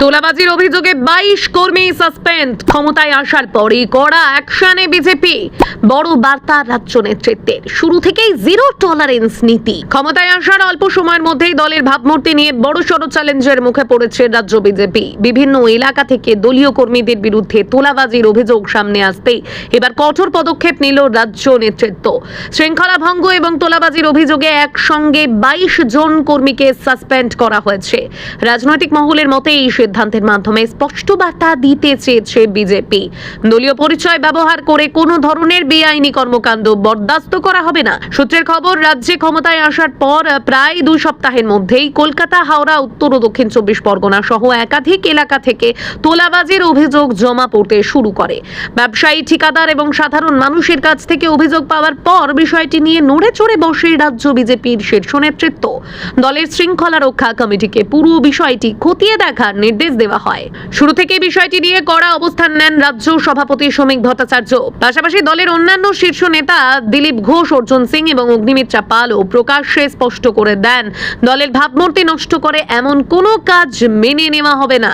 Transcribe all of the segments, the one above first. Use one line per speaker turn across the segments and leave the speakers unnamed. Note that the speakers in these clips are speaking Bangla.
তোলাবাজির অভিযোগে 22 কর্মী সাসপেন্ড। ক্ষমতায় আসার পরই কড়া অ্যাকশনে বিজেপি। বড় বার্তা রাজ্য নেতৃত্বের। শুরু থেকেই জিরো টলারেন্স নীতি। ক্ষমতায় আসার অল্প সময়ের মধ্যেই দলের ভাবমূর্তি নিয়ে বড়সড় চ্যালেঞ্জের মুখে পড়েছে রাজ্য বিজেপি। বিভিন্ন এলাকা থেকে দলীয় কর্মীদের বিরুদ্ধে তোলাবাজির অভিযোগ সামনে আসতেই এবার কঠোর পদক্ষেপ নিল রাজ্য নেতৃত্ব। শৃঙ্খলা ভঙ্গ এবং তোলাবাজির অভিযোগে একসঙ্গে 22 জন কর্মীকে সাসপেন্ড করা হয়েছে। রাজনৈতিক মহলের মতে এই সিদ্ধান্তের মাধ্যমে স্পষ্ট বার্তা দিতে চেয়েছে বিজেপি। দলীয় পরিচয় ব্যবহার করে কোনো ধরনের বেআইনি কর্মকাণ্ড বরদাস্ত করা হবে না। সূত্রের খবর, রাজ্যে ক্ষমতায় আসার পর প্রায় 2 সপ্তাহের মধ্যেই কলকাতা, হাওড়া, উত্তর ও দক্ষিণ 24 পরগনা সহ একাধিক এলাকা থেকে তোলাবাজির অভিযোগ জমা পড়তে শুরু করে। ব্যবসায়ী, ঠিকাদার এবং সাধারণ মানুষের কাছ থেকে অভিযোগ পাওয়ার পর বিষয়টি নিয়ে নড়ে চড়ে বসে রাজ্য বিজেপির শীর্ষ নেতৃত্ব। দলের শৃঙ্খলা রক্ষা কমিটিকে পুরো বিষয়টি খতিয়ে দেখার নির্দেশ দেওয়া হয়। শুরু থেকে বিষয়টি নিয়ে কড়া অবস্থান নেন রাজ্য সভাপতি শ্রমিক ভট্টাচার্য। পাশাপাশি দলের অন্যান্য শীর্ষ নেতা দিলীপ ঘোষ, অর্জুন সিং এবং অগ্নিমিত্রা পালও প্রকাশ্যে স্পষ্ট করে দেন, দলের ভাবমূর্তি নষ্ট করে এমন কোনো কাজ মেনে নেওয়া হবে না।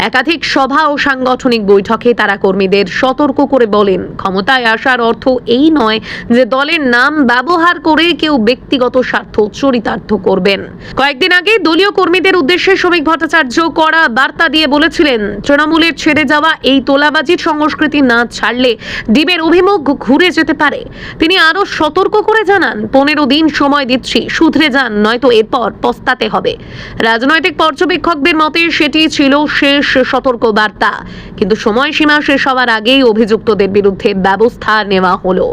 একাধিক সভা ও সাংগঠনিক বৈঠকে তারা কর্মীদের সতর্ক করে বলেন, ক্ষমতায় আসার অর্থ এই নয় যে দলের নাম ব্যবহার করে কেউ ব্যক্তিগত স্বার্থ চরিতার্থ করবেন। কয়েকদিন আগে দলীয় কর্মীদের উদ্দেশ্যে শ্রমিক ভট্টাচার্য কড়া বার্তা দিয়ে বলেছিলেন, তৃণমূলের ছেড়ে যাওয়া এই তোলাবাজির সংস্কৃতি না ছাড়লে ডিবের অভিমুখ ঘুরে যেতে পারে। তিনি আরো সতর্ক করে জানান, 15 দিন সময় দিচ্ছি, শুধরে যান, নয়তো এরপর পস্তাতে হবে। রাজনৈতিক পর্যবেক্ষকদের মতে সেটি ছিল শেষ সতর্ক বার্তা, কিন্তু সময়সীমা শেষ হওয়ার আগেই অভিযুক্তদের বিরুদ্ধে ব্যবস্থা নেওয়া হলো।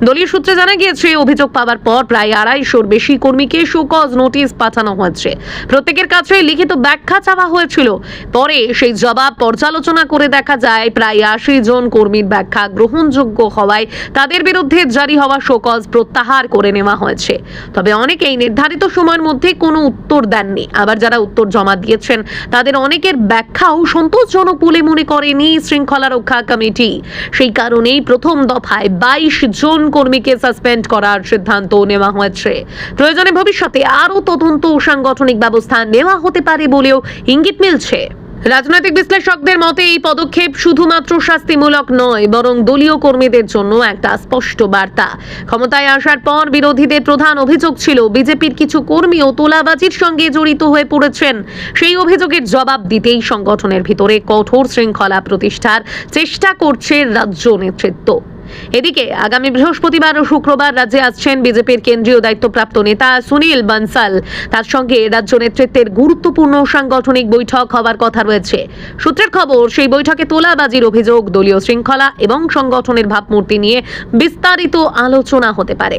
দলীয় সূত্রে জানা গিয়েছে, অভিযোগ পাওয়ার পর প্রায় 250-র বেশি কর্মীকে শোকজ নোটিশ পাঠানো হয়েছে। প্রত্যেকের কাছে লিখিত ব্যাখ্যা চাওয়া হয়েছিল। পরে সেই জবাব পর্যালোচনা করে দেখা যায়, প্রায় 80 জন কর্মীর ব্যাখ্যা গ্রহণযোগ্য হওয়ায় তাদের বিরুদ্ধে জারি হওয়া শোকজ প্রত্যাহার করে নেওয়া হয়েছে। তবে অনেকেই নির্ধারিত সময়ের মধ্যে কোনো উত্তর দেননি। আবার যারা উত্তর জমা দিয়েছেন তাদের অনেকের ব্যাখ্যাও সন্তোষজনক বলে মনে করেনি শৃঙ্খলা রক্ষা কমিটি। সেই কারণেই প্রথম দফায় 22 জন কর্মীকে সাসপেন্ড করার সিদ্ধান্ত নেওয়া হয়েছে। প্রয়োজনে ভবিষ্যতে আরও তদন্ত ও সাংগঠনিক ব্যবস্থা নেওয়া হতে পারে বলেও ইঙ্গিত মিলছে। রাজনৈতিক বিশ্লেষকদের মতে এই পদক্ষেপ শুধুমাত্র শাস্তিমূলক নয়, বরং দলীয় কর্মীদের জন্য একটা স্পষ্ট বার্তা। ক্ষমতায় আসার পর বিরোধীদের প্রধান অভিযোগ ছিল বিজেপির কিছু কর্মীও তোলাবাজির সঙ্গে জড়িত হয়ে পড়েছেন। সেই অভিযোগের জবাব দিতেই সংগঠনের ভিতরে কঠোর শৃঙ্খলা প্রতিষ্ঠার চেষ্টা করছে রাজ্য নেতৃত্ব। এদিকে আগামী বৃহস্পতিবার ও শুক্রবার রাজ্যে আসছেন বিজেপির কেন্দ্রীয় দায়িত্বপ্রাপ্ত নেতা সুনীল বানসাল। তার সঙ্গে রাজ্য নেতৃত্বের গুরুত্বপূর্ণ সাংগঠনিক বৈঠক হওয়ার কথা রয়েছে। সূত্রের খবর, সেই বৈঠকে তোলাবাজির অভিযোগ, দলীয় শৃঙ্খলা এবং সংগঠনের ভাবমূর্তি নিয়ে বিস্তারিত আলোচনা হতে পারে।